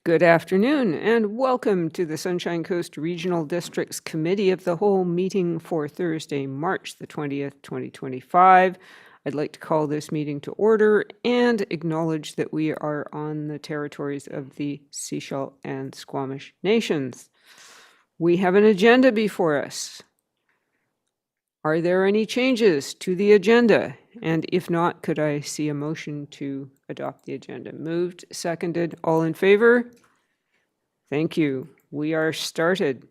Good afternoon and welcome to the Sunshine Coast Regional District's Committee of the Whole meeting for Thursday, March the 20th, 2025. I'd like to call this meeting to order and acknowledge that we are on the territories of the Sechelt and Squamish nations. We have an agenda before us. Are there any changes to the agenda? And if not, could I see a motion to adopt the agenda? Moved, seconded, all in favor? Thank you. We are started.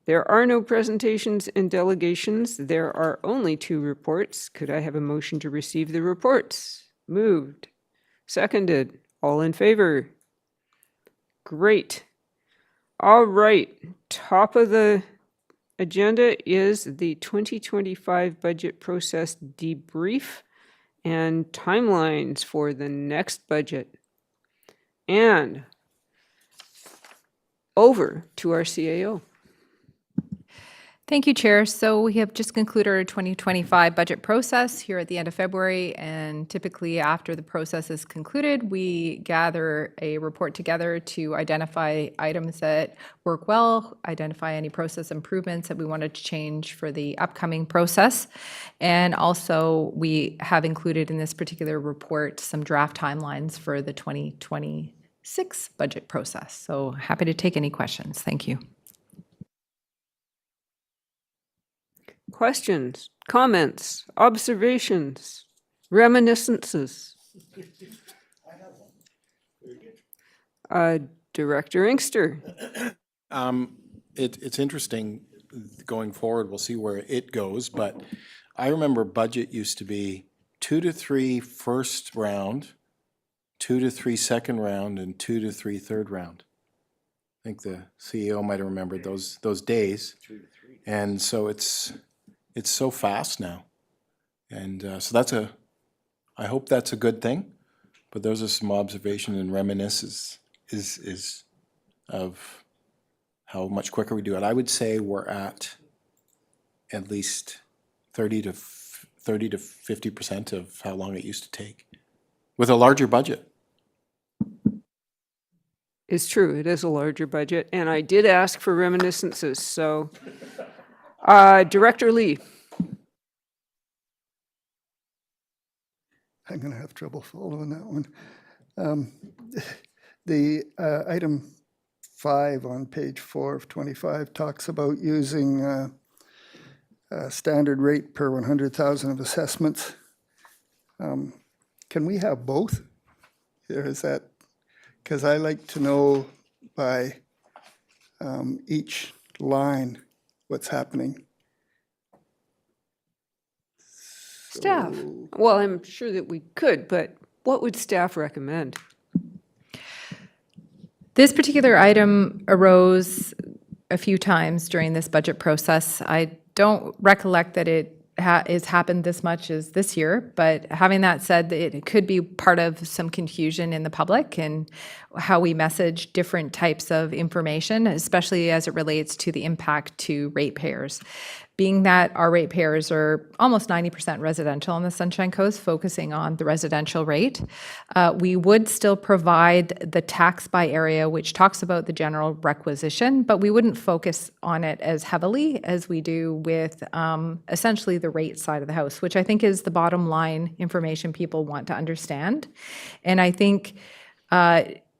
There are no presentations and delegations. There are only 2 reports. Could I have a motion to receive the reports? Moved, seconded, all in favor? Great. All right, top of the agenda is the 2025 budget process debrief and timelines for the next budget. And over to our CAO. Thank you, Chair. So we have just concluded our 2025 budget process here at the end of February, and typically after the process is concluded, we gather a report together to identify items that work well, identify any process improvements that we wanted to change for the upcoming process, and also we have included in this particular report some draft timelines for the 2026 budget process. So happy to take any questions. Thank you. Questions, comments, observations, reminiscences? Director Inkster. It's interesting going forward. We'll see where it goes, but I remember budget used to be 2 to 3 first round, 2 to 3 second round, and 2 to 3 third round. I think the CEO might have remembered those days. And so it's so fast now. And so I hope that's a good thing, but those are some observations and reminiscences is of how much quicker we do it. I would say we're at least 30 to 50% of how long it used to take with a larger budget. It's true, it is a larger budget, and I did ask for reminiscences, so Director Lee. I'm going to have trouble following that one. The item 5 on page 4 of 25 talks about using a standard rate per 100,000 of assessments. Can we have both? Or is that, because I like to know by each line what's happening. Staff. Well, I'm sure that we could, but what would staff recommend? This particular item arose a few times during this budget process. I don't recollect that it has happened this much as this year, but having that said, it could be part of some confusion in the public and how we message different types of information, especially as it relates to the impact to ratepayers. Being that our ratepayers are almost 90% residential on the Sunshine Coast, focusing on the residential rate, we would still provide the tax by area, which talks about the general requisition, but we wouldn't focus on it as heavily as we do with essentially the rate side of the house, which I think is the bottom line information people want to understand. And I think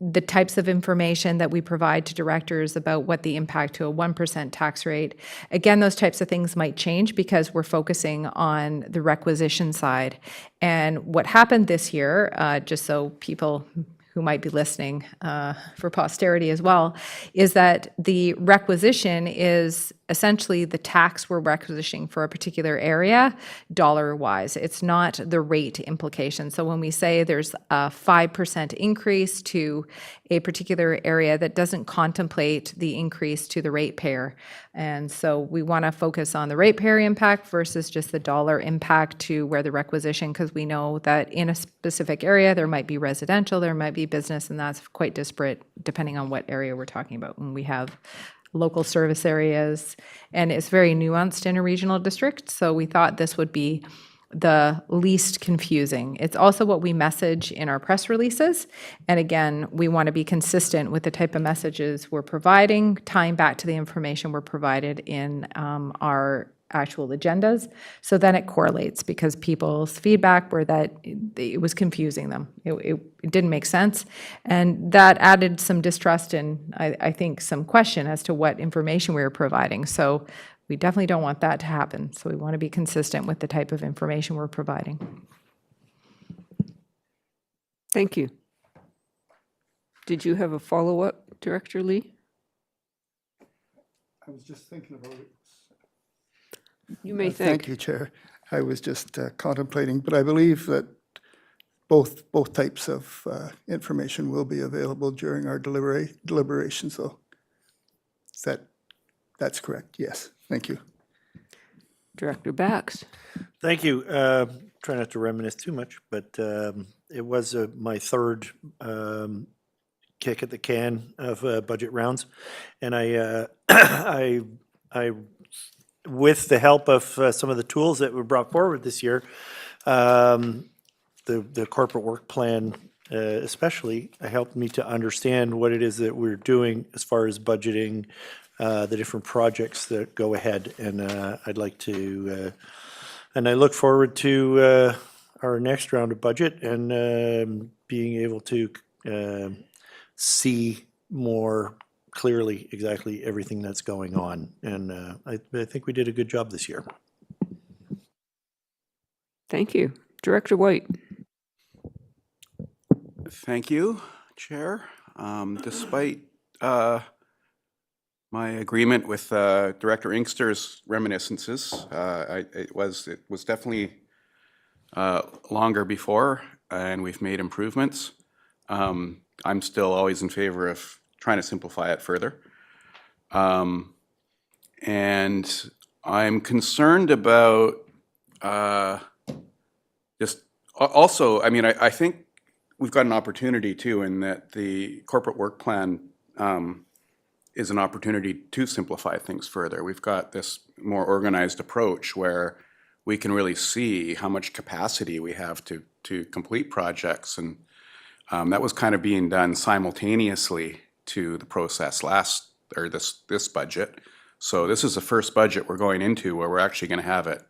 the types of information that we provide to directors about what the impact to a 1% tax rate, again, those types of things might change because we're focusing on the requisition side. And what happened this year, just so people who might be listening for posterity as well, is that the requisition is essentially the tax we're requisitioning for a particular area, dollar-wise. It's not the rate implication. So when we say there's a 5% increase to a particular area, that doesn't contemplate the increase to the ratepayer. And so we want to focus on the ratepayer impact versus just the dollar impact to where the requisition, because we know that in a specific area, there might be residential, there might be business, and that's quite disparate depending on what area we're talking about. When we have local service areas, and it's very nuanced in a regional district. So we thought this would be the least confusing. It's also what we message in our press releases. And again, we want to be consistent with the type of messages we're providing, tying back to the information we're provided in our actual agendas. So then it correlates, because people's feedback were that it was confusing them. It didn't make sense. And that added some distrust and I think some question as to what information we were providing. So we definitely don't want that to happen. So we want to be consistent with the type of information we're providing. Thank you. Did you have a follow-up, Director Lee? I was just thinking about it. You may Thank think. you, Chair. I was just contemplating, but I believe that both types of information will be available during our deliberations, so that's correct, yes. Thank you. Director Bax. Thank you. Try not to reminisce too much, but it was my third kick at the can of budget rounds, and I with the help of some of the tools that were brought forward this year, the corporate work plan especially helped me to understand what it is that we're doing as far as budgeting the different projects that go ahead. And I'd like to, and I look forward to our next round of budget and being able to see more clearly exactly everything that's going on. And I think we did a good job this year. Thank you. Director White. Thank you, Chair. Despite my agreement with Director Inkster's reminiscences, it was definitely longer before, and we've made improvements. I'm still always in favor of trying to simplify it further. And I'm concerned about just also, I mean, I think we've got an opportunity too, in that the corporate work plan is an opportunity to simplify things further. We've got this more organized approach where we can really see how much capacity we have to complete projects, and that was kind of being done simultaneously to the process this budget. So this is the first budget we're going into where we're actually going to have it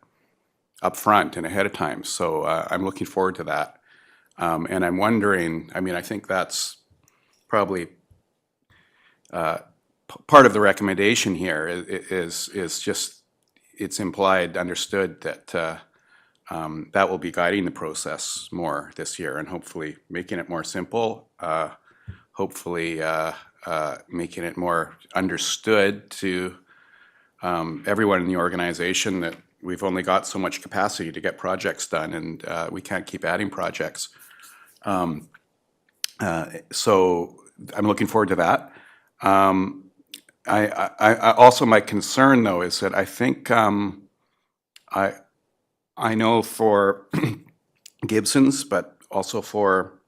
up front and ahead of time. So I'm looking forward to that. And I'm wondering, I mean, I think that's probably part of the recommendation here is just, it's implied, understood that that will be guiding the process more this year, and hopefully making it more simple, hopefully making it more understood to everyone in the organization that we've only got so much capacity to get projects done, and we can't keep adding projects. So I'm looking forward to that. I also, my concern though is that I think I know for Gibson's, but also for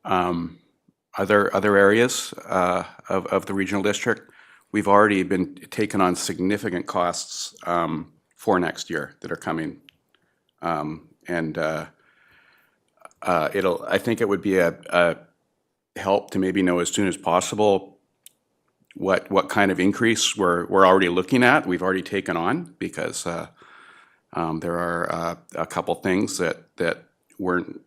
other areas of the regional district, we've already been taking on significant costs for next year that are coming, and I think it would be a help to maybe know as soon as possible what kind of increase we're already looking at. We've already taken on, because there are a couple things that weren't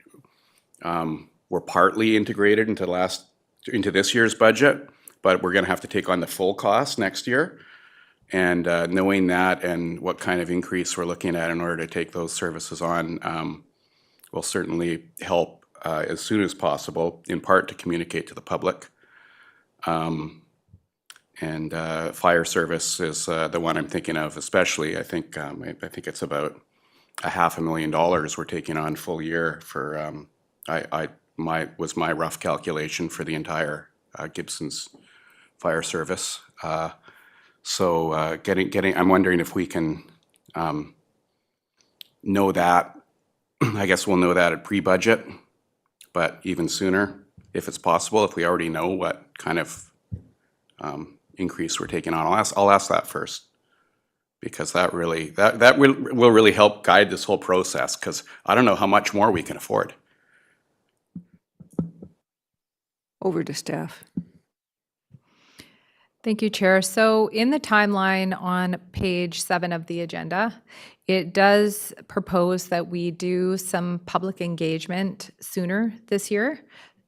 were partly integrated into this year's budget, but we're going to have to take on the full cost next year. And knowing that and what kind of increase we're looking at in order to take those services on will certainly help as soon as possible, in part to communicate to the public. And fire service is the one I'm thinking of especially. I think it's about $500,000 we're taking on full year for, was my rough calculation for the entire Gibson's fire service. So I'm wondering if we can know that. I guess we'll know that at pre-budget, but even sooner, if it's possible, if we already know what kind of increase we're taking on. I'll ask that first. because that really, that will really help guide this whole process, because I don't know how much more we can afford. Over to staff. Thank you, Chair. So in the timeline on page 7 of the agenda, it does propose that we do some public engagement sooner this year.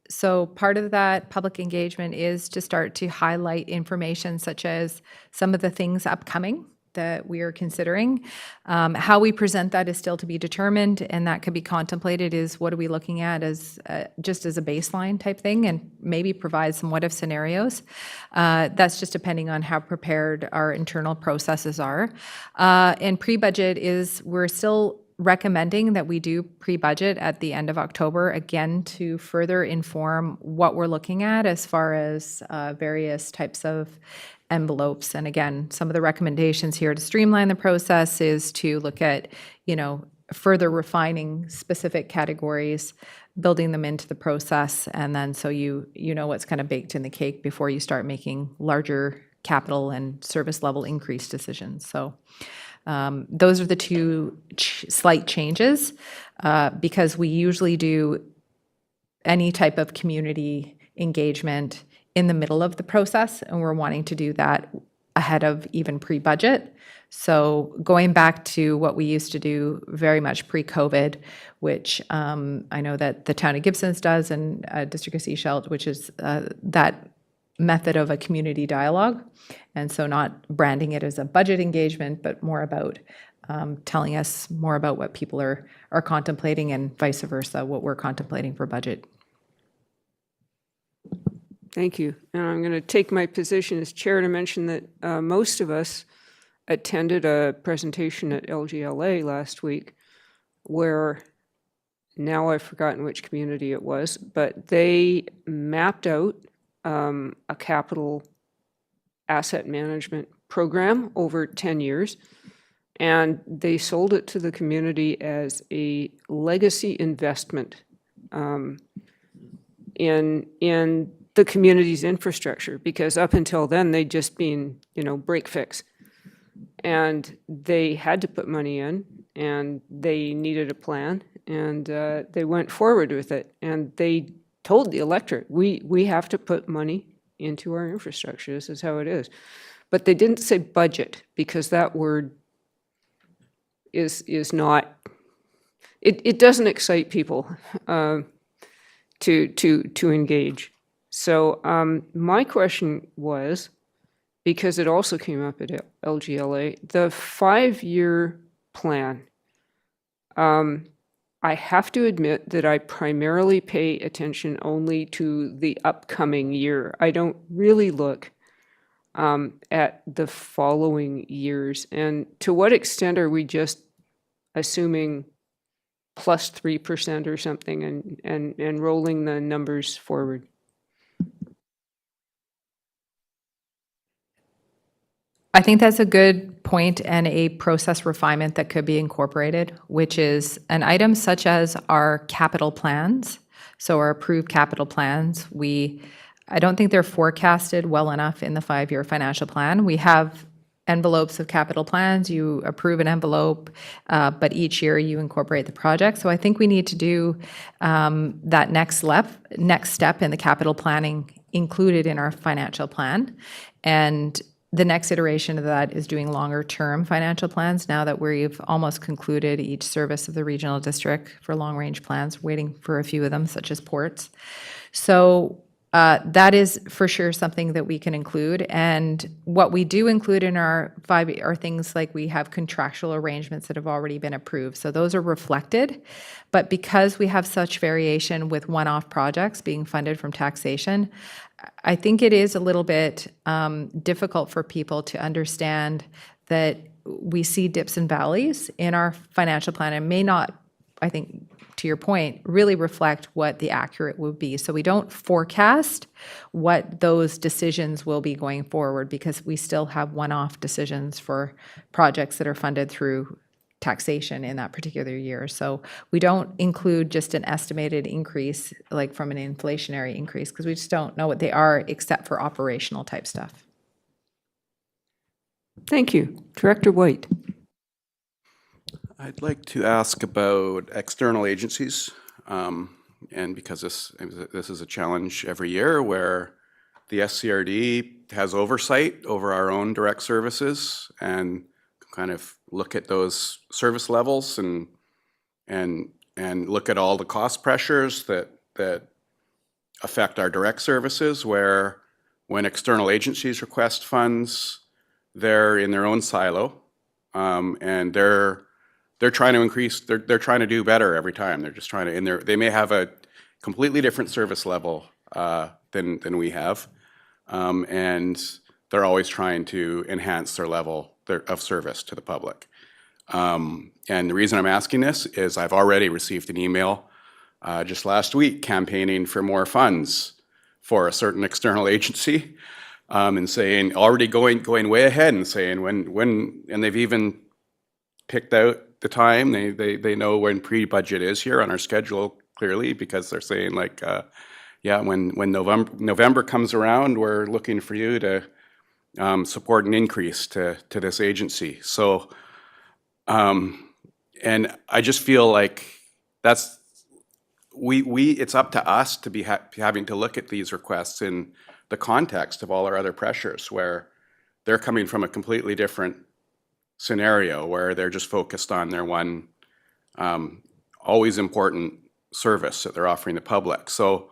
So part of that public engagement is to start to highlight information such as some of the things upcoming that we are considering. How we present that is still to be determined, and that could be contemplated is what are we looking at as just as a baseline type thing, and maybe provide some what-if scenarios. That's just depending on how prepared our internal processes are. And pre-budget is, we're still recommending that we do pre-budget at the end of October, again, to further inform what we're looking at as far as various types of envelopes. And again, some of the recommendations here to streamline the process is to look at, further refining specific categories, building them into the process, and then so you know what's kind of baked in the cake before you start making larger capital and service level increase decisions. So those are the two slight changes, because we usually do any type of community engagement in the middle of the process, and we're wanting to do that ahead of even pre-budget. So going back to what we used to do very much pre-COVID, which I know that the town of Gibson's does, and District of Sechelt, which is that method of a community dialogue. And so not branding it as a budget engagement, but more about telling us more about what people are contemplating, and vice versa, what we're contemplating for budget. Thank you. And I'm going to take my position as chair to mention that most of us attended a presentation at LGLA last week where, now I've forgotten which community it was, but they mapped out a capital asset management program over 10 years, and they sold it to the community as a legacy investment in the community's infrastructure, because up until then they'd just been, break fix. And they had to put money in, and they needed a plan, and they went forward with it. And they told the electorate, we have to put money into our infrastructure. This is how it is. But they didn't say budget, because that word is not, it doesn't excite people to engage. So my question was, because it also came up at LGLA, the 5-year plan. I have to admit that I primarily pay attention only to the upcoming year. I don't really look at the following years. And to what extent are we just assuming plus 3% or something and rolling the numbers forward? I think that's a good point and a process refinement that could be incorporated, which is an item such as our capital plans. So our approved capital plans, I don't think they're forecasted well enough in the 5-year financial plan. We have envelopes of capital plans. You approve an envelope, but each year you incorporate the project. So I think we need to do that next step in the capital planning included in our financial plan. And the next iteration of that is doing longer-term financial plans now that we've almost concluded each service of the regional district for long-range plans, waiting for a few of them, such as ports. So that is for sure something that we can include. And what we do include in our 5 are things like we have contractual arrangements that have already been approved. So those are reflected. But because we have such variation with one-off projects being funded from taxation, I think it is a little bit difficult for people to understand that we see dips and valleys in our financial plan and may not, I think, to your point, really reflect what the accurate would be. So we don't forecast what those decisions will be going forward, because we still have one-off decisions for projects that are funded through taxation in that particular year. So we don't include just an estimated increase, like from an inflationary increase, because we just don't know what they are except for operational type stuff. Thank you. Director White. I'd like to ask about external agencies, and because this is a challenge every year where the SCRD has oversight over our own direct services and kind of look at those service levels and look at all the cost pressures that affect our direct services, where when external agencies request funds, they're in their own silo, and they're trying to increase, they're trying to do better every time. They're just trying to, and they may have a completely different service level than we have, and they're always trying to enhance their level of service to the public. And the reason I'm asking this is I've already received an email just last week campaigning for more funds for a certain external agency, and saying, already going way ahead and saying when, and they've even picked out the time. They know when pre-budget is here on our schedule clearly, because they're saying like, yeah, when November comes around, we're looking for you to support an increase to this agency. So, and I just feel like that's, it's up to us to be having to look at these requests in the context of all our other pressures, where they're coming from a completely different scenario, where they're just focused on their one always important service that they're offering the public. So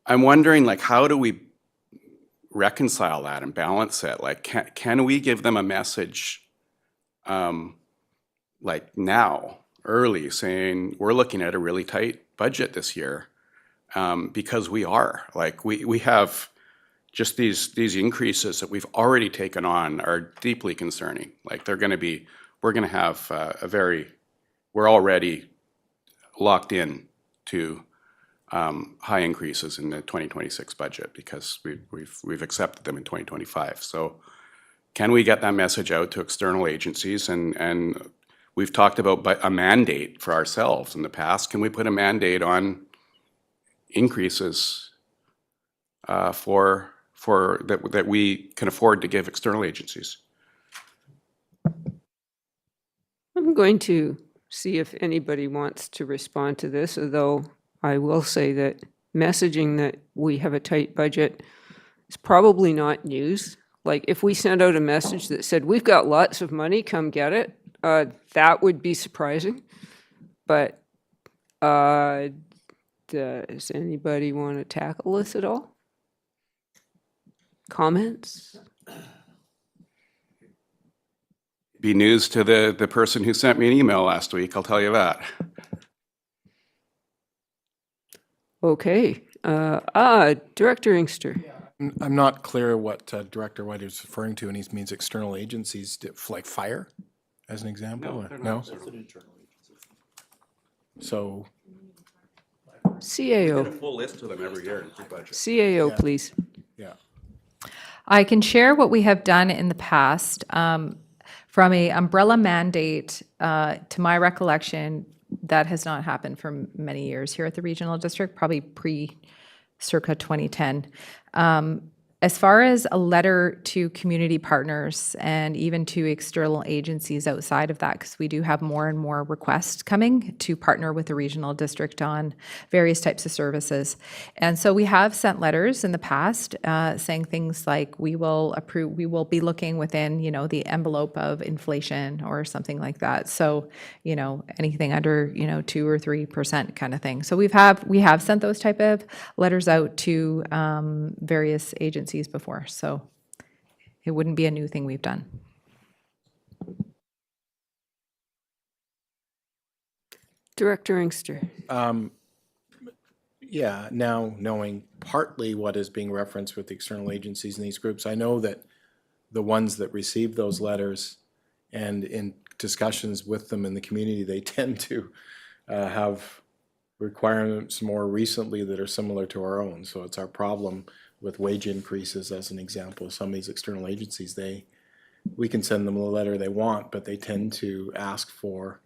I'm wondering, like, how do we reconcile that and balance it? Like, can we give them a message like now, early, saying we're looking at a really tight budget this year, because we are, like, we have just these increases that we've already taken on are deeply concerning. Like, we're going to have we're already locked in to high increases in the 2026 budget because we've accepted them in 2025. So can we get that message out to external agencies? And we've talked about a mandate for ourselves in the past. Can we put a mandate on increases that we can afford to give external agencies? I'm going to see if anybody wants to respond to this, although I will say that messaging that we have a tight budget is probably not news. Like, if we sent out a message that said, we've got lots of money, come get it, that would be surprising. But does anybody want to tackle this at all? Comments? Be news to the person who sent me an email last week, I'll tell you that. Okay. Director Inkster. I'm not clear what Director White is referring to, and he means external agencies, like fire, as an example? No, they're No? not. So, CAO. Get a full list of them every year in pre-budget. CAO, please. yeah. I can share what we have done in the past. From a umbrella mandate, to my recollection, that has not happened for many years here at the regional district, probably circa 2010. As far as a letter to community partners and even to external agencies outside of that, because we do have more and more requests coming to partner with the regional district on various types of services. And so we have sent letters in the past saying things like, we will be looking within, the envelope of inflation or something like that. So, anything under, 2 or 3% kind of thing. So we have sent those type of letters out to various agencies before, so it wouldn't be a new thing we've done. Director Inkster. Yeah, now knowing partly what is being referenced with the external agencies in these groups, I know that the ones that receive those letters and in discussions with them in the community, they tend to have requirements more recently that are similar to our own. So it's our problem with wage increases, as an example. Some of these external agencies, we can send them the letter they want, but they tend to ask for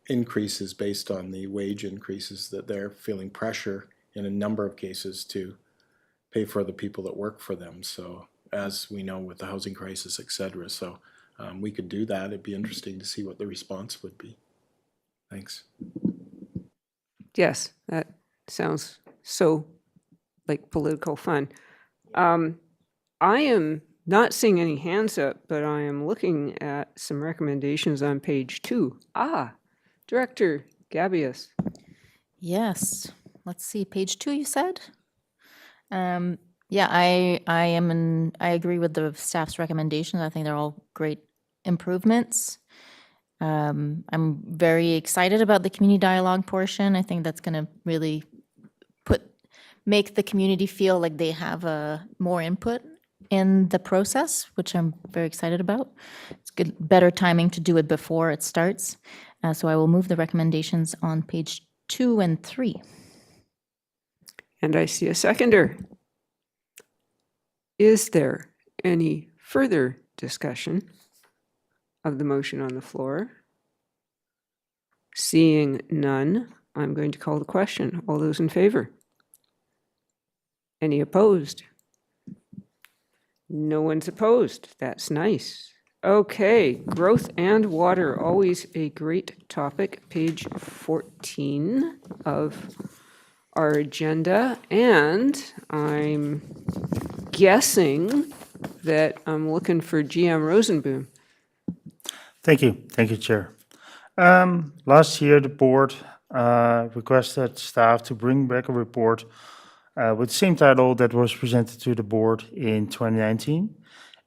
increases based on the wage increases that they're feeling pressure in a number of cases to pay for the people that work for them. So as we know with the housing crisis, et cetera. So we could do that. It'd be interesting to see what the response would be. Thanks. Yes, that sounds so like political fun. I am not seeing any hands up, but I am looking at some recommendations on page 2. Director Gabius. Yes. Let's see, page 2, you said? Yeah, I agree with the staff's recommendations. I think they're all great improvements. I'm very excited about the community dialogue portion. I think that's going to really make the community feel like they have more input in the process, which I'm very excited about. It's good, better timing to do it before it starts. So I will move the recommendations on page 2 and 3. And I see a seconder. Is there any further discussion of the motion on the floor? Seeing none, I'm going to call the question. All those in favor? Any opposed? No one's opposed. That's nice. Okay, growth and water, always a great topic. Page 14 of our agenda. And I'm guessing that I'm looking for GM Rosenboom. Thank you, Chair. Last year, the board requested staff to bring back a report with the same title that was presented to the board in 2019.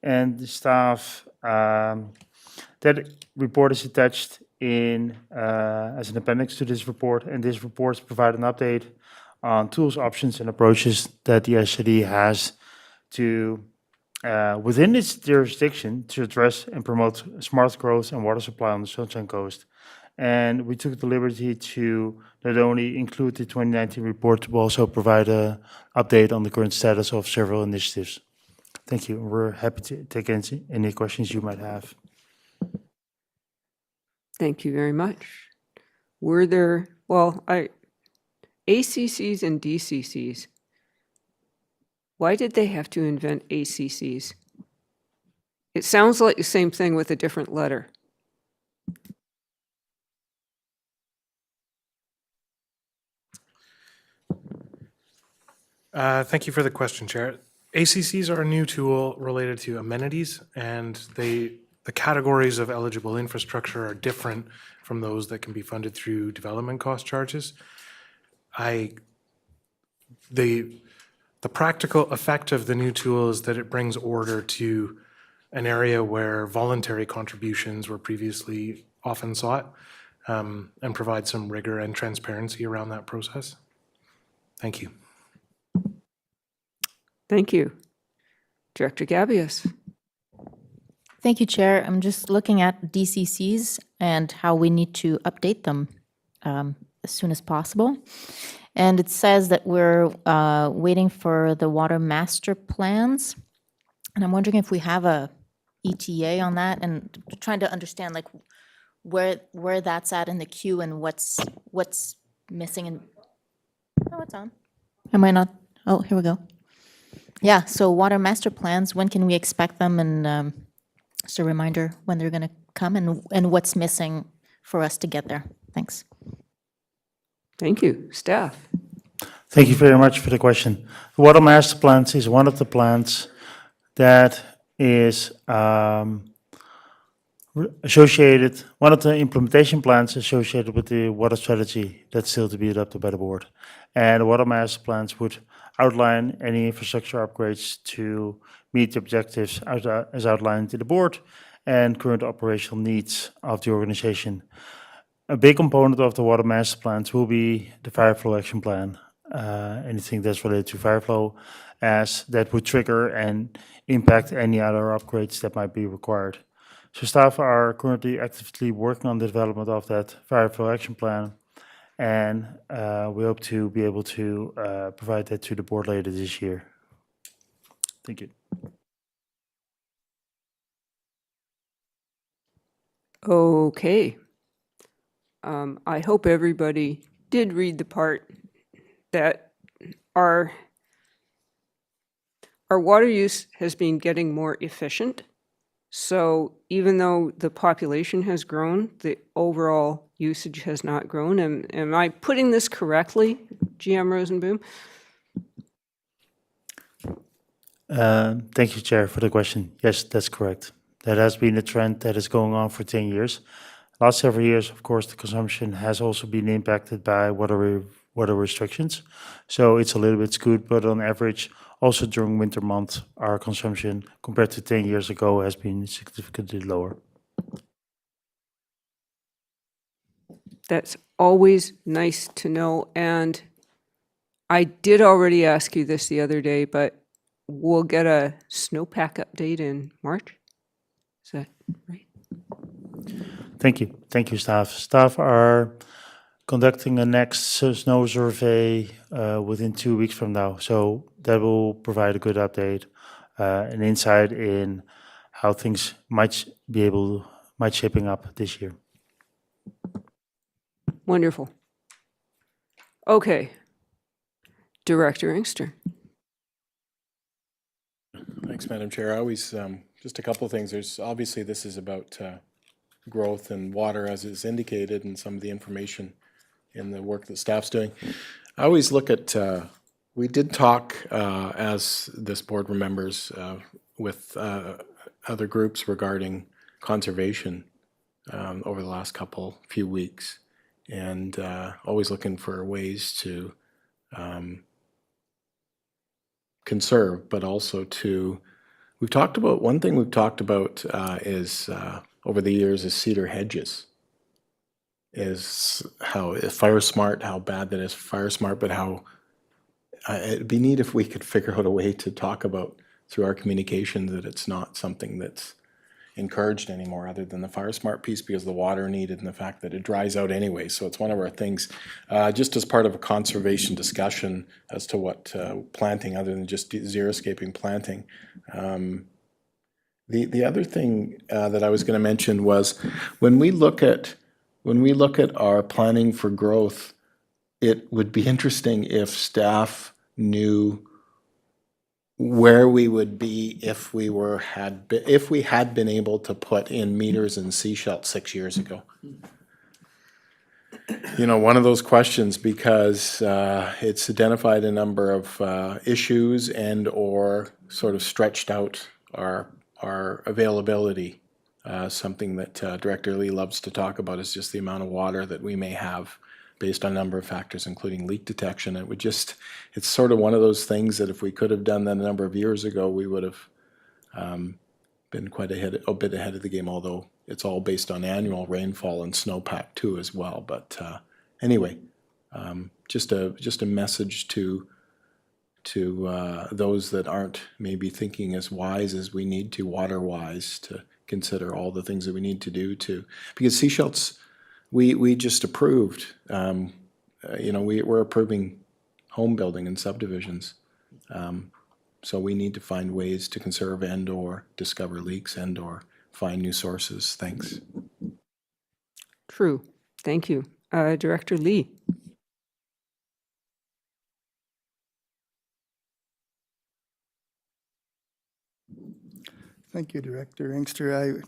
And the staff, that report is attached in as an appendix to this report. And this report provides an update on tools, options, and approaches that the SCD has to within its jurisdiction to address and promote smart growth and water supply on the Sunshine Coast. And we took the liberty to not only include the 2019 report, but also provide an update on the current status of several initiatives. Thank you. We're happy to take any questions you might have. Thank you very much. Were there, ACCs and DCCs, why did they have to invent ACCs? It sounds like the same thing with a different letter. Thank you for the question, Chair. ACCs are a new tool related to amenities, and the categories of eligible infrastructure are different from those that can be funded through development cost charges. The practical effect of the new tool is that it brings order to an area where voluntary contributions were previously often sought, and provide some rigor and transparency around that process. Thank you. Thank you. Director Gabius. Thank you, Chair. I'm just looking at DCCs and how we need to update them as soon as possible. And it says that we're waiting for the water master plans. And I'm wondering if we have a ETA on that, and trying to understand like where that's at in the queue and what's missing. And oh, it's on. Am I not? Oh, here we go. Yeah, so water master plans, when can we expect them? And just a reminder when they're going to come and what's missing for us to get there. Thanks. Thank you. Staff. Thank you very much for the question. The Water Master Plans is one of the plans that is associated, one of the implementation plans associated with the water strategy that's still to be adopted by the board. And the Water Master Plans would outline any infrastructure upgrades to meet the objectives as outlined to the board and current operational needs of the organization. A big component of the water master plans will be the fire flow action plan. Anything that's related to fire flow, as that would trigger and impact any other upgrades that might be required. So staff are currently actively working on the development of that fire flow action plan, and we hope to be able to provide that to the board later this year. Thank you. Okay. I hope everybody did read the part that our our water use has been getting more efficient. So even though the population has grown, the overall usage has not grown. Am I putting this correctly, GM Rosenboom? Thank you, Chair, for the question. Yes, that's correct. That has been a trend that is going on for 10 years. Last several years, of course, the consumption has also been impacted by water restrictions. So it's a little bit skewed, but on average, also during winter months, our consumption compared to 10 years ago has been significantly lower. That's always nice to know. And I did already ask you this the other day, but we'll get a snowpack update in March. Is that right? Thank you. Thank you, staff. Staff are conducting a next snow survey within 2 weeks from now. So that will provide a good update, an insight in how things might shaping up this year. Wonderful. Okay. Director Inkster. Thanks, Madam Chair. I always, just a couple of things. There's, obviously, this is about growth and water, as is indicated, and some of the information in the work that staff's doing. I always look at, we did talk, as this board remembers, with other groups regarding conservation over the last few weeks, and always looking for ways to conserve, but also to, we've talked about, one thing we've talked about is over the years is cedar hedges. Is how fire smart, how bad that is for fire smart, but how it'd be neat if we could figure out a way to talk about through our communication that it's not something that's encouraged anymore other than the fire smart piece, because the water needed and the fact that it dries out anyway. So it's one of our things, just as part of a conservation discussion as to what planting other than just xeriscaping planting. The other thing that I was going to mention was when we look at our planning for growth, it would be interesting if staff knew where we would be if we had been able to put in meters and seashell 6 years ago. You know, one of those questions, because it's identified a number of issues and or sort of stretched out our availability. Something that Director Lee loves to talk about is just the amount of water that we may have based on a number of factors, including leak detection. It would just, it's sort of one of those things that if we could have done that a number of years ago, we would have been a bit ahead of the game, although it's all based on annual rainfall and snowpack too as well. But anyway, just a message to those that aren't maybe thinking as wise as we need to, water-wise, to consider all the things that we need to do to, because seashells, we just approved, you know, we're approving home building and subdivisions. So we need to find ways to conserve and or discover leaks and or find new sources. Thanks. True. Thank you. Director Lee. Thank you, Director Inkster.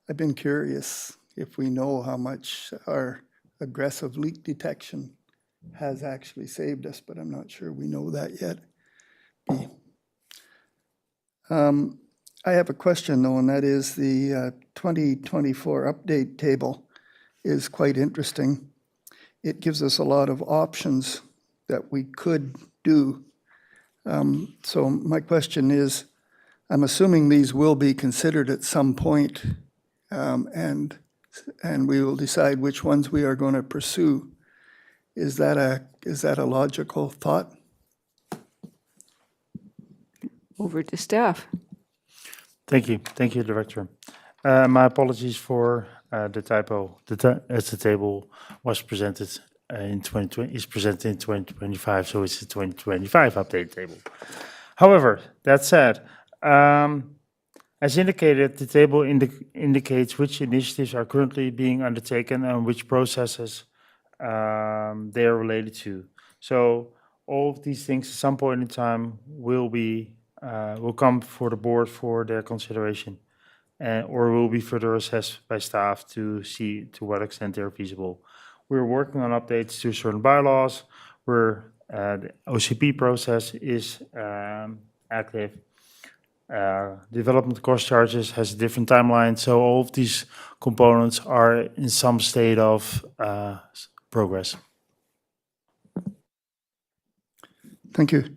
I've been curious if we know how much our aggressive leak detection has actually saved us, but I'm not sure we know that yet. I have a question though, and that is the 2024 update table is quite interesting. It gives us a lot of options that we could do. So my question is, I'm assuming these will be considered at some point, and we will decide which ones we are going to pursue. Is that a logical thought? Over to staff. Thank you, Director. My apologies for the typo. As the table was presented in 2020, is presented in 2025, so it's the 2025 update table. However, that said, as indicated, the table indicates which initiatives are currently being undertaken and which processes they are related to. So all of these things at some point in time will be will come before the board for their consideration, or will be further assessed by staff to see to what extent they're feasible. We're working on updates to certain bylaws where the OCP process is active. Development cost charges has a different timeline, so all of these components are in some state of progress. Thank you.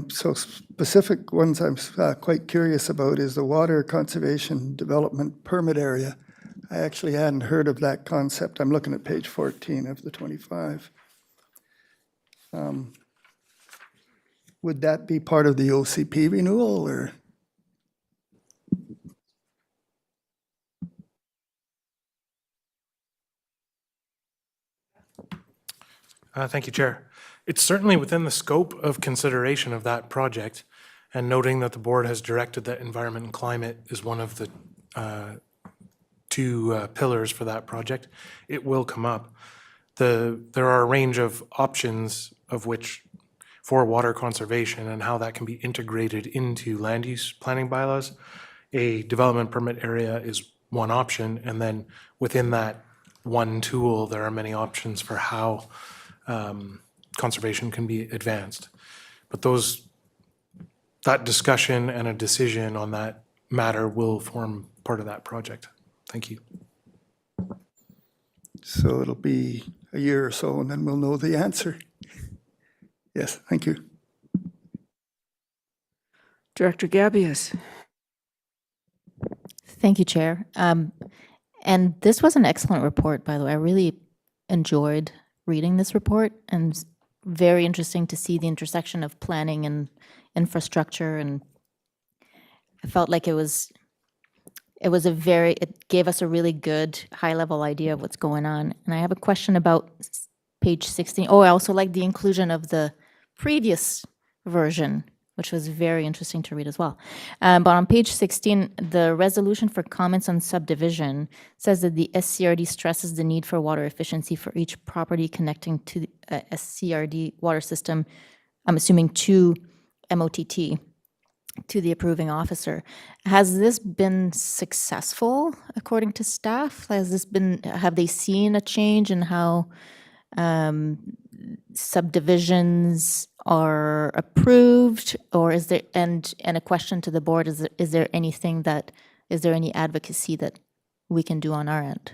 So specific ones I'm quite curious about is the Water Conservation Development Permit Area. I actually hadn't heard of that concept. I'm looking at page 14 of the 25. Would that be part of the OCP renewal, or? Thank you, Chair. It's certainly within the scope of consideration of that project, and noting that the board has directed that environment and climate is one of the two pillars for that project, it will come up. There are a range of options of which for water conservation and how that can be integrated into land use planning bylaws. A development permit area is one option, and then within that one tool, there are many options for how conservation can be advanced. But that discussion and a decision on that matter will form part of that project. Thank you. So it'll be a year or so, and then we'll know the answer. Yes, thank you. Director Gabius. Thank you, Chair. And this was an excellent report, by the way. I really enjoyed reading this report, and it's very interesting to see the intersection of planning and infrastructure. And I felt like it gave us a really good high-level idea of what's going on. And I have a question about page 16. Oh, I also like the inclusion of the previous version, which was very interesting to read as well. But on page 16, the resolution for comments on subdivision says that the SCRD stresses the need for water efficiency for each property connecting to a SCRD water system, I'm assuming to MOTT, to the approving officer. Has this been successful according to staff? Have they seen a change in how subdivisions are approved, or is there, and a question to the board, is there any advocacy that we can do on our end?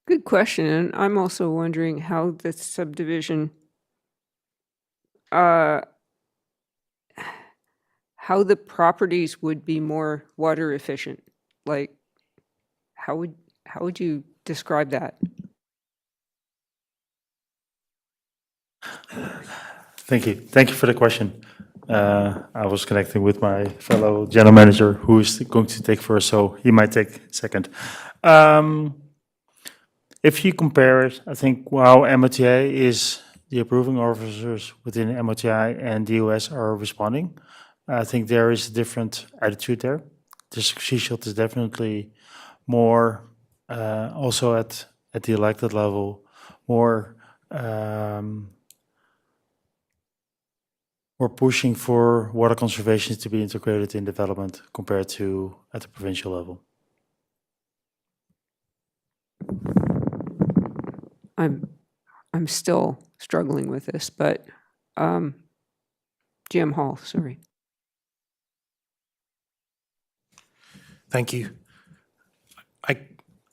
Good question. And I'm also wondering how the subdivision, how the properties would be more water efficient. Like, how would you describe that? Thank you. Thank you for the question. I was connecting with my fellow general manager who is going to take first, so he might take second. If you compare it, I think how MOTA is, the approving officers within MOTI and DOS are responding. I think there is a different attitude there. The success shield is definitely more, also at the elected level, more we're pushing for water conservation to be integrated in development compared to at the provincial level. I'm still struggling with this, but GM Hall, sorry. Thank you. I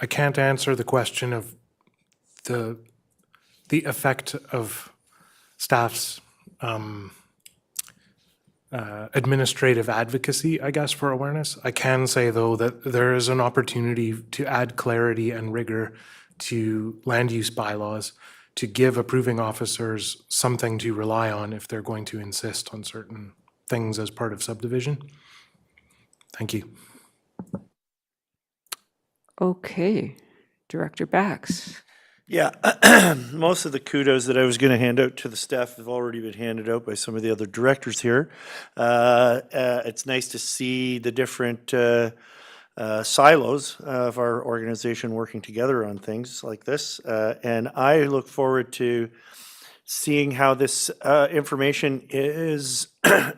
can't answer the question of the effect of staff's administrative advocacy, I guess, for awareness. I can say, though, that there is an opportunity to add clarity and rigor to land use bylaws to give approving officers something to rely on if they're going to insist on certain things as part of subdivision. Thank you. Okay, Director Bax. Yeah, most of the kudos that I was going to hand out to the staff have already been handed out by some of the other directors here. It's nice to see the different silos of our organization working together on things like this. And I look forward to seeing how this information is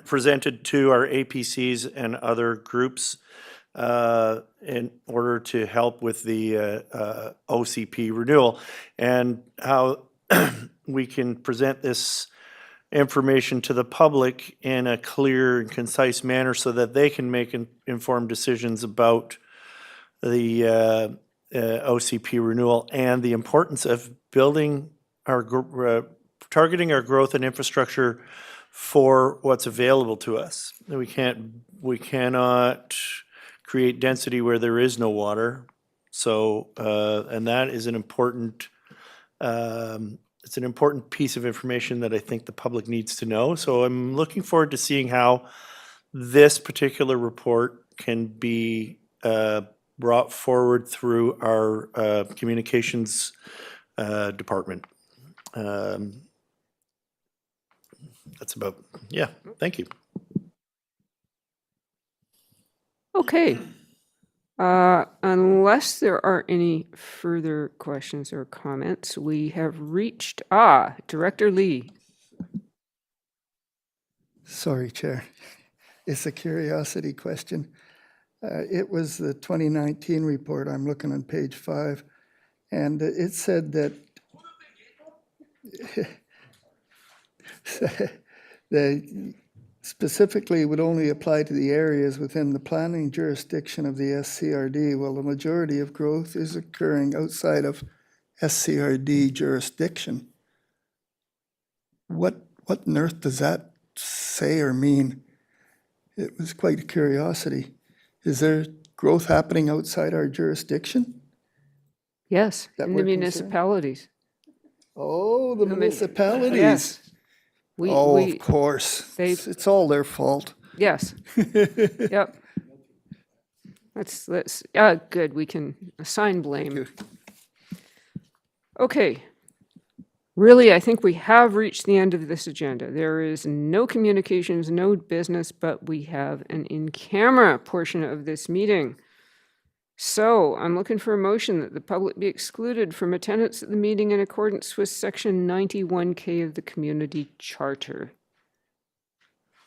presented to our APCs and other groups in order to help with the OCP renewal, and how we can present this information to the public in a clear and concise manner so that they can make informed decisions about the OCP renewal and the importance of building our targeting our growth and infrastructure for what's available to us. We cannot create density where there is no water. So, and that is an important, it's an important piece of information that I think the public needs to know. So I'm looking forward to seeing how this particular report can be brought forward through our communications department. That's about, yeah, thank you. Okay. Unless there are any further questions or comments, we have reached, Director Lee. Sorry, Chair. It's a curiosity question. It was the 2019 report. I'm looking on page 5, and it said that they specifically would only apply to the areas within the planning jurisdiction of the SCRD. Well, the majority of growth is occurring outside of SCRD jurisdiction. What on earth does that say or mean? It was quite a curiosity. Is there growth happening outside our jurisdiction? Yes, That in the we're concerned? municipalities. Oh, the mean, municipalities. Yes. Of course. they- It's all their fault. Yes. Yep. Let's, good, we can assign blame. Okay. Really, I think we have reached the end of this agenda. There is no communications, no business, but we have an in-camera portion of this meeting. So I'm looking for a motion that the public be excluded from attendance at the meeting in accordance with Section 91K of the Community Charter.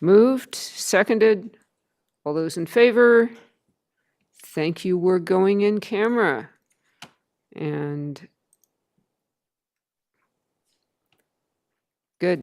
Moved, seconded. All those in favor? Thank you, we're going in camera. And good.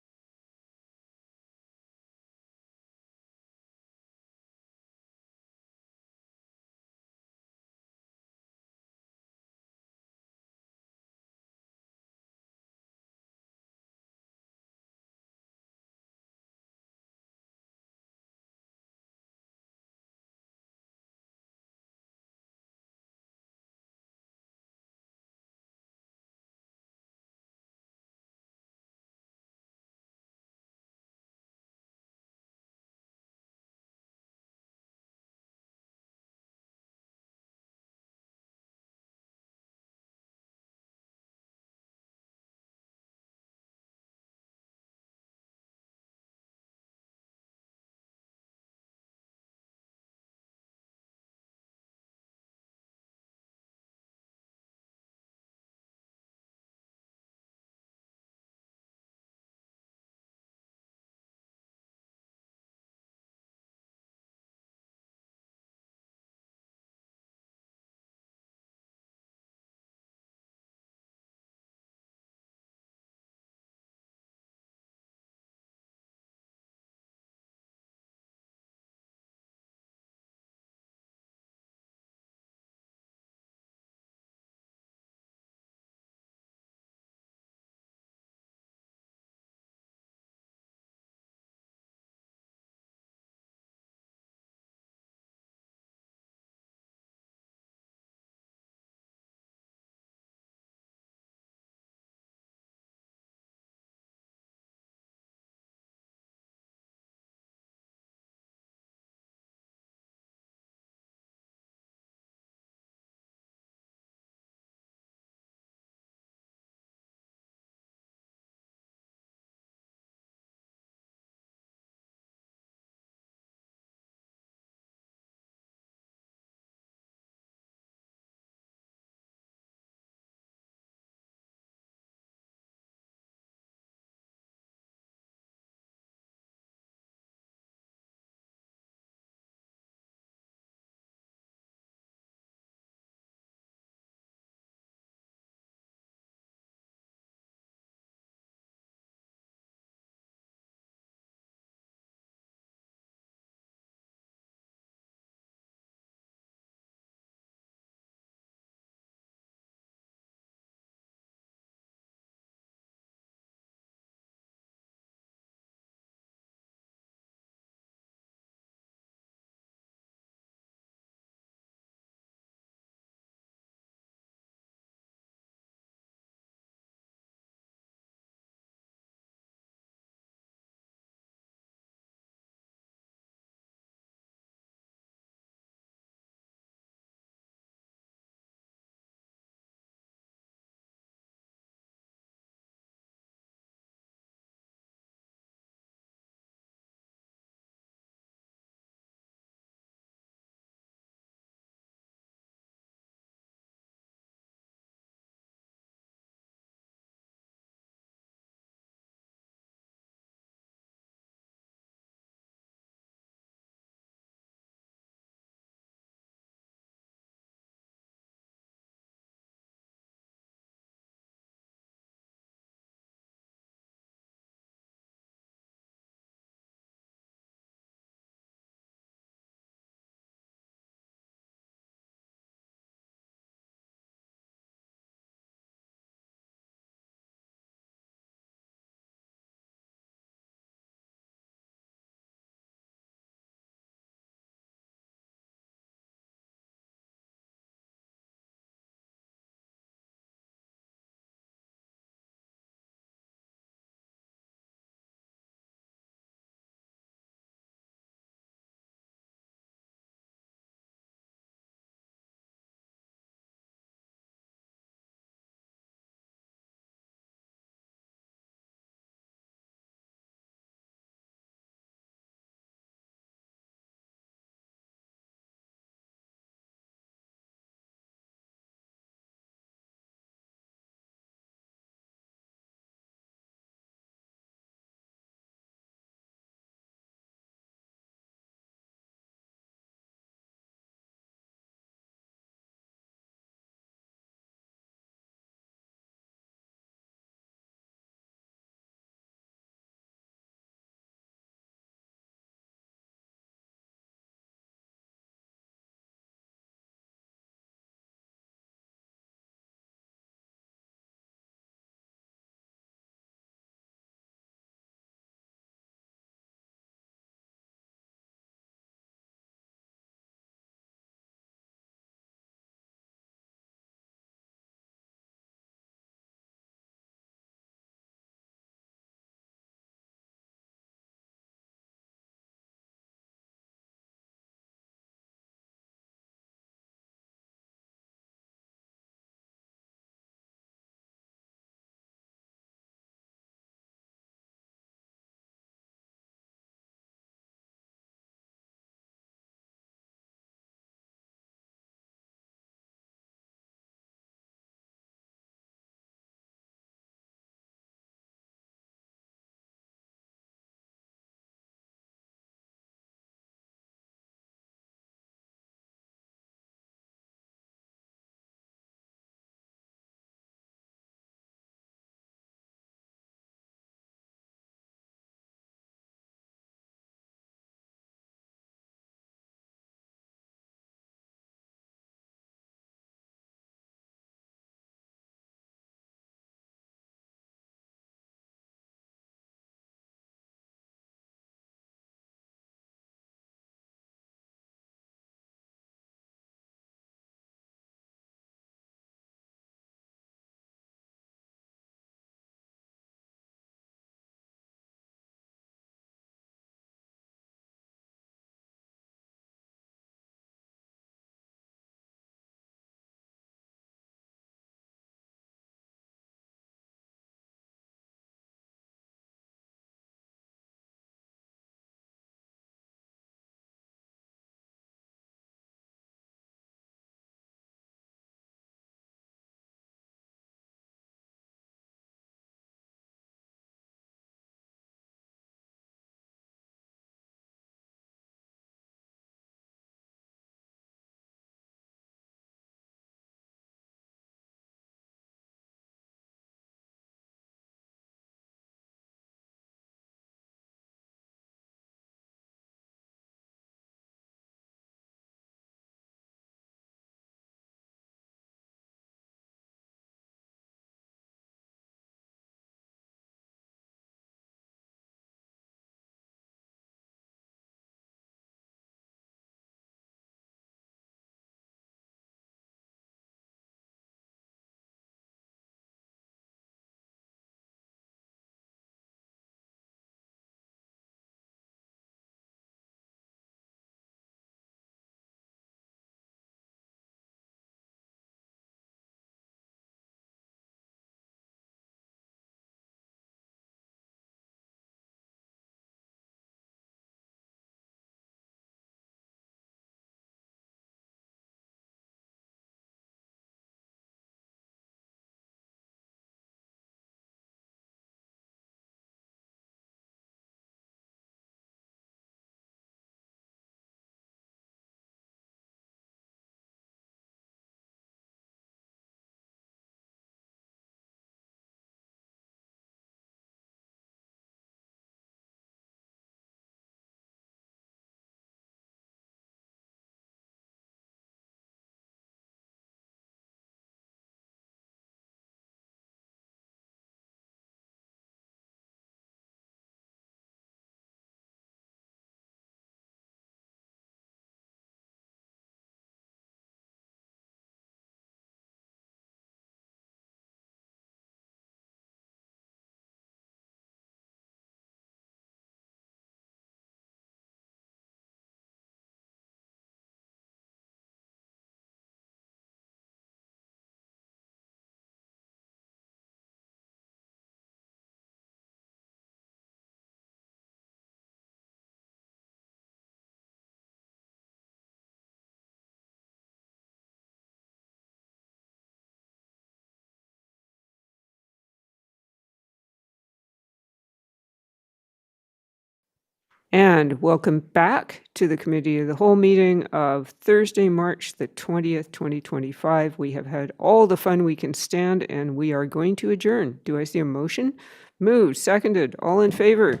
And welcome back to the Committee of the Whole meeting of Thursday, March the 20th, 2025. We have had all the fun we can stand, and we are going to adjourn. Do I see a motion? Moved, seconded, all in favor?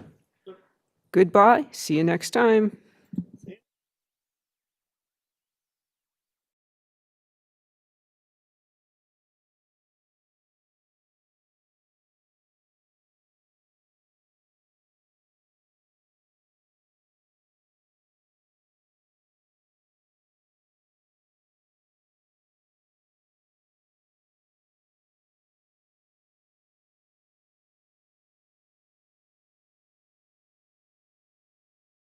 Goodbye. See you next time.